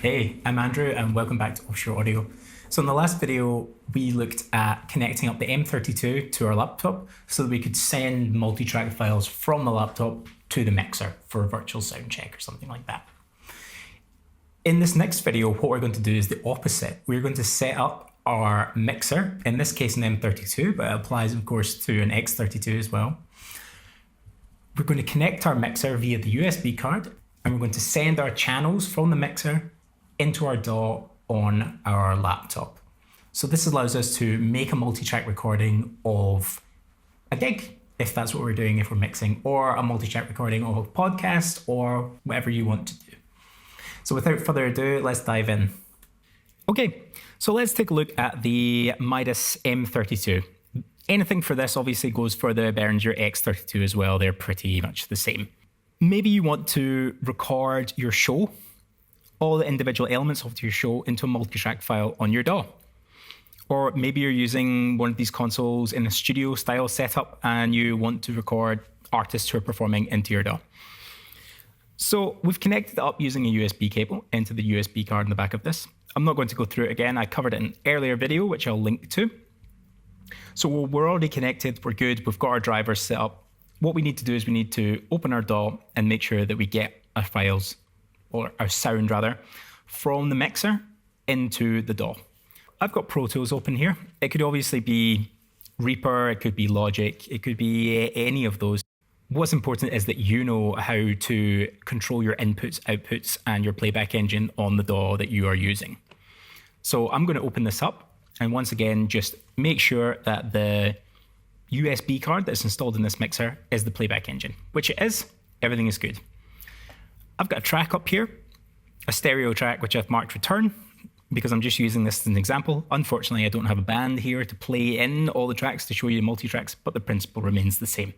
Hey, I'm Andrew and welcome back to Offshore Audio. So in the last video, we looked at connecting up the M32 to our laptop so that we could send multi-track files from the laptop to the mixer for a virtual sound check or something like that. In this next video, what we're going to do is the opposite. We're going to set up our mixer, in this case an M32, but it applies of course to an X32 as well. We're going to connect our mixer via the USB card and we're going to send our channels from the mixer into our DAW on our laptop. So this allows us to make a multi-track recording of a gig, if that's what we're doing, if we're mixing, or a multi-track recording of a podcast, or whatever you want to do. So without further ado, let's dive in. Okay, so let's take a look at the Midas M32. Anything for this obviously goes for the Behringer X32 as well. They're pretty much the same. Maybe you want to record your show, all the individual elements of your show, into a multi-track file on your DAW. Or maybe you're using one of these consoles in a studio style setup and you want to record artists who are performing into your DAW. So we've connected it up using a USB cable into the USB card in the back of this. I'm not going to go through it again. I covered it in an earlier video, which I'll link to. So we're already connected, we're good, we've got our drivers set up. What we need to do is we need to open our DAW and make sure that we get our files, or our sound rather, from the mixer into the DAW. I've got Pro Tools open here. It could obviously be Reaper, it could be Logic, it could be any of those. What's important is that you know how to control your inputs, outputs, and your playback engine on the DAW that you are using. So I'm going to open this up, and once again, just make sure that the USB card that's installed in this mixer is the playback engine, which it is. Everything is good. I've got a track up here, a stereo track, which I've marked return because I'm just using this as an example. Unfortunately, I don't have a band here to play in all the tracks to show you the multi-tracks, but the principle remains the same.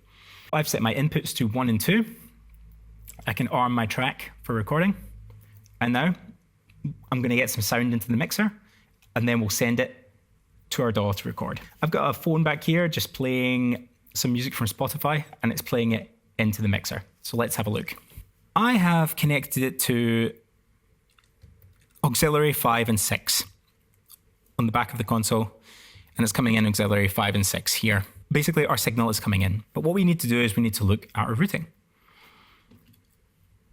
I've set my inputs to 1 and 2. I can arm my track for recording. And now I'm going to get some sound into the mixer and then we'll send it to our DAW to record. I've got a phone back here just playing some music from Spotify and it's playing it into the mixer. So let's have a look. I have connected it to auxiliary 5 and 6 on the back of the console, and it's coming in auxiliary 5 and 6 here. Basically, our signal is coming in, but what we need to do is we need to look at our routing.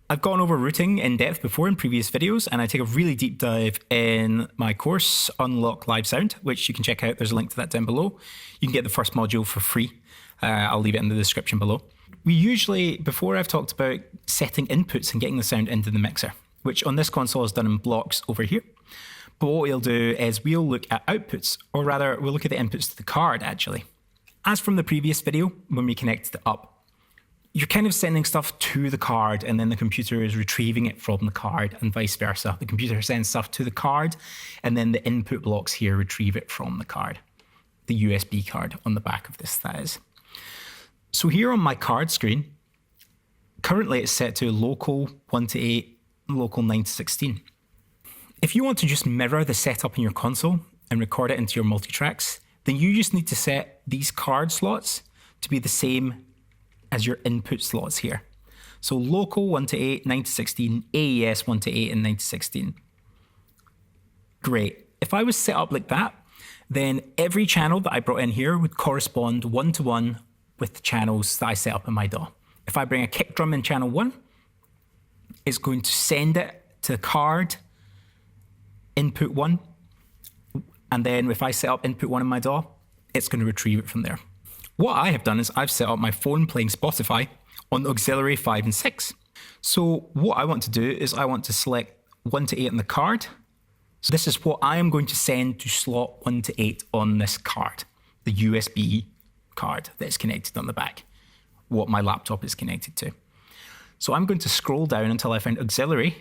I've gone over routing in depth before in previous videos, and I take a really deep dive in my course, Unlock Live Sound, which you can check out. There's a link to that down below. You can get the first module for free. I'll leave it in the description below. We usually, before I've talked about setting inputs and getting the sound into the mixer, which on this console is done in blocks over here. But what we'll do is we'll look at outputs, or rather we'll look at the inputs to the card actually. As from the previous video, when we connected it up, you're kind of sending stuff to the card and then the computer is retrieving it from the card and vice versa. The computer sends stuff to the card and then the input blocks here retrieve it from the card. The USB card on the back of this, that is. So here on my card screen, currently it's set to local 1 to 8, local 9 to 16. If you want to just mirror the setup in your console and record it into your multi-tracks, then you just need to set these card slots to be the same as your input slots here. So local 1 to 8, 9 to 16, AES 1 to 8 and 9 to 16. Great. If I was set up like that, then every channel that I brought in here would correspond 1-to-1 with the channels that I set up in my DAW. If I bring a kick drum in channel 1, it's going to send it to the card, input 1, and then if I set up input 1 in my DAW, it's going to retrieve it from there. What I have done is I've set up my phone playing Spotify on auxiliary 5 and 6. So what I want to do is I want to select 1 to 8 on the card. So this is what I am going to send to slot 1 to 8 on this card, the USB card that's connected on the back, what my laptop is connected to. So I'm going to scroll down until I find auxiliary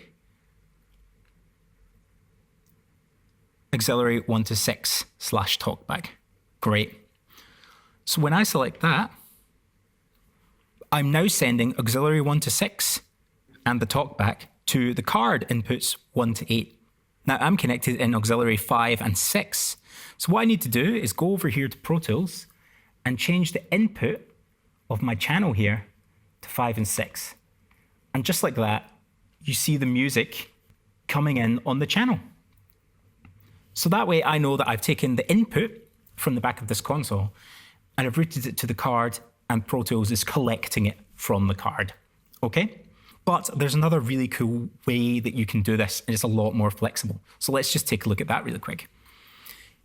1 to 6 / talkback. Great. So when I select that, I'm now sending auxiliary 1 to 6 and the talkback to the card inputs 1 to 8. Now I'm connected in auxiliary 5 and 6. So what I need to do is go over here to Pro Tools and change the input of my channel here to 5 and 6. And just like that, you see the music coming in on the channel. So that way I know that I've taken the input from the back of this console and I've routed it to the card, and Pro Tools is collecting it from the card, okay? But there's another really cool way that you can do this, and it's a lot more flexible. So let's just take a look at that really quick.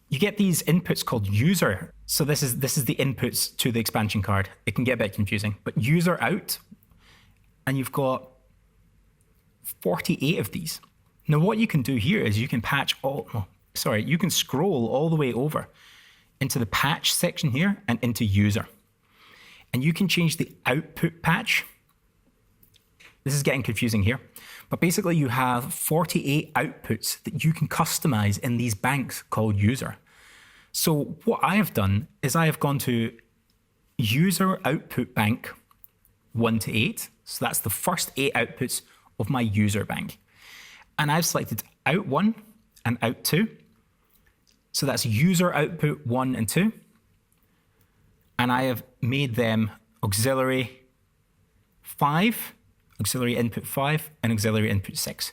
You get these inputs called user. So this is the inputs to the expansion card. It can get a bit confusing, but user out, and you've got 48 of these. Now what you can do here is you can you can scroll all the way over into the patch section here and into user. And you can change the output patch. This is getting confusing here, but basically you have 48 outputs that you can customize in these banks called user. So what I have done is I have gone to user output bank 1 to 8. So that's the first 8 outputs of my user bank. And I've selected out 1 and out 2. So that's user output 1 and 2. And I have made them auxiliary 5, auxiliary input 5, and auxiliary input 6.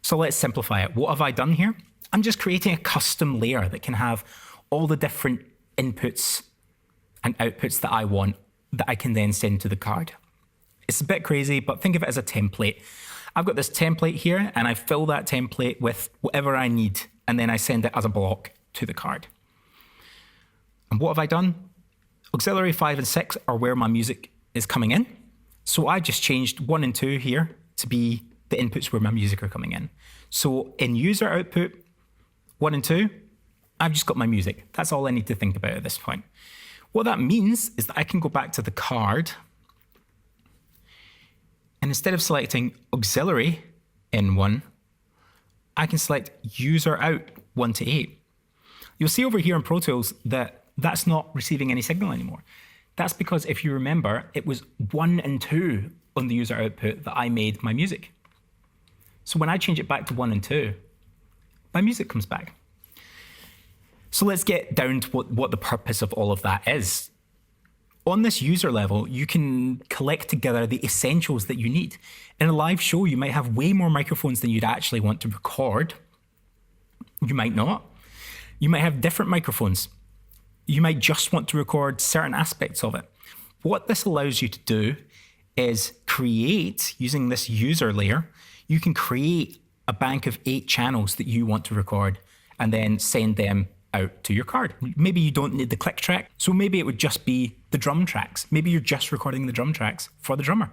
So let's simplify it. What have I done here? I'm just creating a custom layer that can have all the different inputs and outputs that I want that I can then send to the card. It's a bit crazy, but think of it as a template. I've got this template here, and I fill that template with whatever I need, and then I send it as a block to the card. And what have I done? Auxiliary 5 and 6 are where my music is coming in. So I just changed 1 and 2 here to be the inputs where my music are coming in. So in user output 1 and 2, I've just got my music. That's all I need to think about at this point. What that means is that I can go back to the card, and instead of selecting auxiliary in 1, I can select user out 1 to 8. You'll see over here in Pro Tools that that's not receiving any signal anymore. That's because if you remember, it was 1 and 2 on the user output that I made my music. So when I change it back to 1 and 2, my music comes back. So let's get down to what the purpose of all of that is. On this user level, you can collect together the essentials that you need. In a live show, you might have way more microphones than you'd actually want to record. You might not. You might have different microphones. You might just want to record certain aspects of it. What this allows you to do is create, using this user layer, you can create a bank of 8 channels that you want to record and then send them out to your card. Maybe you don't need the click track, so maybe it would just be the drum tracks. Maybe you're just recording the drum tracks for the drummer.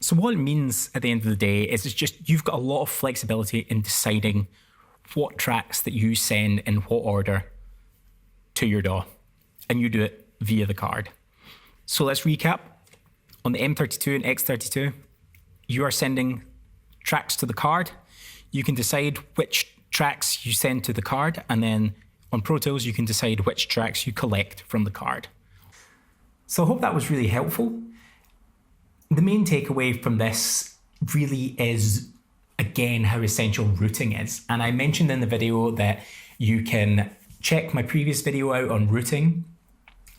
So what it means at the end of the day is it's just you've got a lot of flexibility in deciding what tracks that you send in what order to your DAW, and you do it via the card. So let's recap. On the M32 and X32, you are sending tracks to the card. You can decide which tracks you send to the card, and then on Pro Tools, you can decide which tracks you collect from the card. So I hope that was really helpful. The main takeaway from this really is, again, how essential routing is. And I mentioned in the video that you can check my previous video out on routing,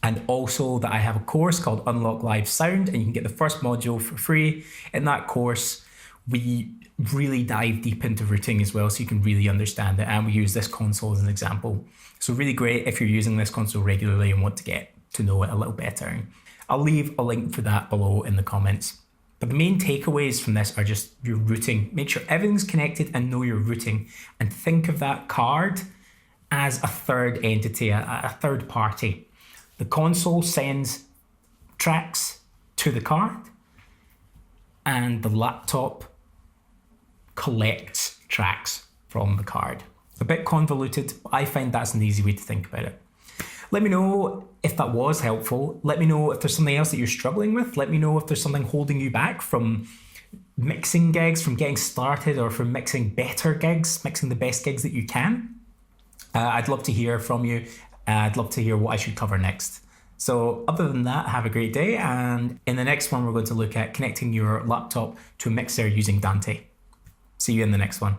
and also that I have a course called Unlock Live Sound, and you can get the first module for free. In that course, we really dive deep into routing as well, so you can really understand it, and we use this console as an example. So really great if you're using this console regularly and want to get to know it a little better. I'll leave a link for that below in the comments. But the main takeaways from this are just your routing. Make sure everything's connected and know your routing, and think of that card as a third entity, a third party. The console sends tracks to the card, and the laptop collects tracks from the card. A bit convoluted, but I find that's an easy way to think about it. Let me know if that was helpful. Let me know if there's something else that you're struggling with. Let me know if there's something holding you back from mixing gigs, from getting started, or from mixing better gigs, mixing the best gigs that you can. I'd love to hear from you. I'd love to hear what I should cover next. So other than that, have a great day. And in the next one, we're going to look at connecting your laptop to a mixer using Dante. See you in the next one.